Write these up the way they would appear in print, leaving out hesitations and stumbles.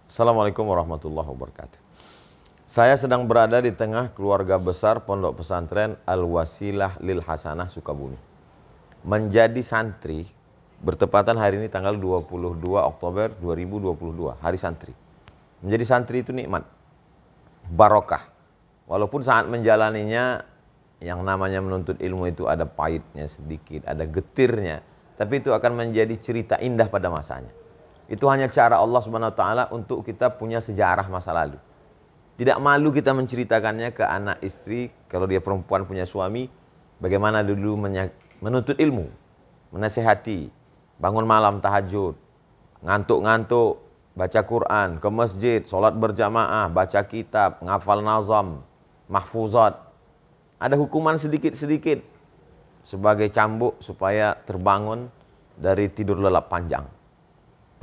Assalamualaikum warahmatullahi wabarakatuh. Saya sedang berada di tengah keluarga besar Pondok Pesantren Al-Wasilah Lil Hasanah Sukabumi. Menjadi santri bertepatan hari ini tanggal 22 Oktober 2022, hari santri. Menjadi santri itu nikmat, barokah. Walaupun saat menjalaninya yang namanya menuntut ilmu itu ada pahitnya sedikit, ada getirnya, tapi itu akan menjadi cerita indah pada masanya. Itu hanya cara Allah Subhanahu wa taala untuk kita punya sejarah masa lalu. Tidak malu kita menceritakannya ke anak istri, kalau dia perempuan punya suami, bagaimana dulu menuntut ilmu, menasehati, bangun malam tahajud, ngantuk-ngantuk, baca Quran, ke masjid, sholat berjamaah, baca kitab, ngafal nazam, mahfuzat. Ada hukuman sedikit-sedikit sebagai cambuk supaya terbangun dari tidur lelap panjang.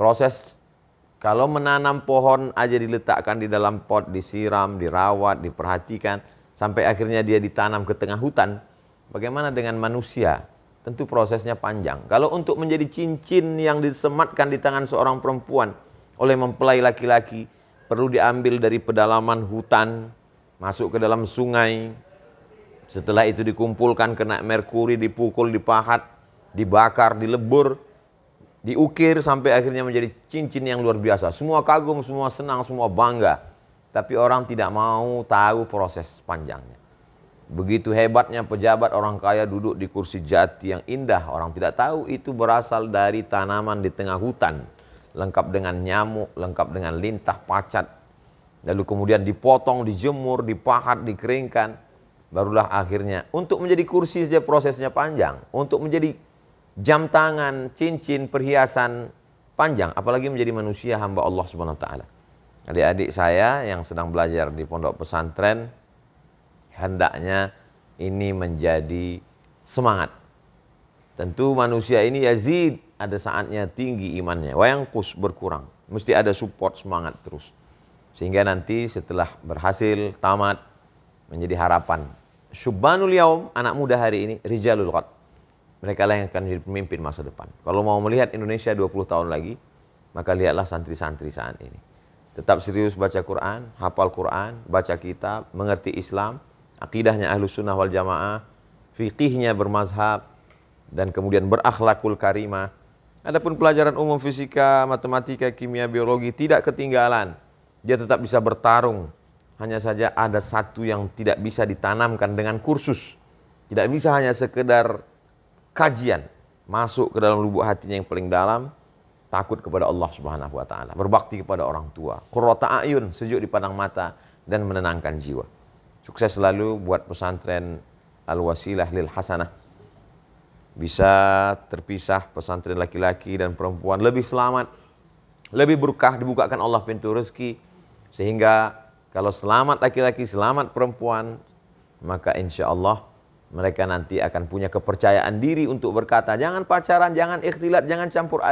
Proses kalau menanam pohon aja diletakkan di dalam pot, disiram, dirawat, diperhatikan, sampai akhirnya dia ditanam ke tengah hutan. Bagaimana dengan manusia? Tentu prosesnya panjang. Kalau untuk menjadi cincin yang disematkan di tangan seorang perempuan oleh mempelai laki-laki, perlu diambil dari pedalaman hutan, masuk ke dalam sungai. Setelah itu dikumpulkan, kena merkuri, dipukul, dipahat, dibakar, dilebur, diukir sampai akhirnya menjadi cincin yang luar biasa. Semua kagum, semua senang, semua bangga. Tapi orang tidak mau tahu proses panjangnya. Begitu hebatnya pejabat orang kaya duduk di kursi jati yang indah. Orang tidak tahu itu berasal dari tanaman di tengah hutan. Lengkap dengan nyamuk, lengkap dengan lintah, pacat. Lalu kemudian dipotong, dijemur, dipahat, dikeringkan. Barulah akhirnya untuk menjadi kursi saja prosesnya panjang. Untuk menjadi jam tangan, cincin, perhiasan panjang, apalagi menjadi manusia hamba Allah Subhanahu wa taala. Adik-adik saya yang sedang belajar di pondok pesantren, hendaknya ini menjadi semangat. Tentu manusia ini yazid, ada saatnya tinggi imannya, wayangkus berkurang. Mesti ada support semangat terus. Sehingga nanti setelah berhasil tamat menjadi harapan. Syubbanul yaum, anak muda hari ini, rijalul ghad. Mereka lah yang akan jadi pemimpin masa depan. Kalau mau melihat Indonesia 20 tahun lagi, maka lihatlah santri-santri saat ini. Tetap serius baca Quran, hafal Quran, baca kitab, mengerti Islam, akidahnya Ahlus Sunnah wal Jamaah, fikihnya bermazhab, dan kemudian berakhlakul karimah. Adapun pelajaran umum fisika, matematika, kimia, biologi tidak ketinggalan. Dia tetap bisa bertarung. Hanya saja ada satu yang tidak bisa ditanamkan dengan kursus. Tidak bisa hanya sekedar kajian, masuk ke dalam lubuk hatinya yang paling dalam, takut kepada Allah Subhanahu wa taala, berbakti kepada orang tua, qurrata a'yun, sejuk di pandang mata dan menenangkan jiwa. Sukses selalu buat pesantren Al-Wasilah Lil Hasanah. Bisa terpisah pesantren laki-laki dan perempuan, lebih selamat, lebih berkah, dibukakan Allah pintu rezeki, sehingga kalau selamat laki-laki, selamat perempuan, maka insya Allah mereka nanti akan punya kepercayaan diri untuk berkata, jangan pacaran, jangan ikhtilat, jangan campur aduk.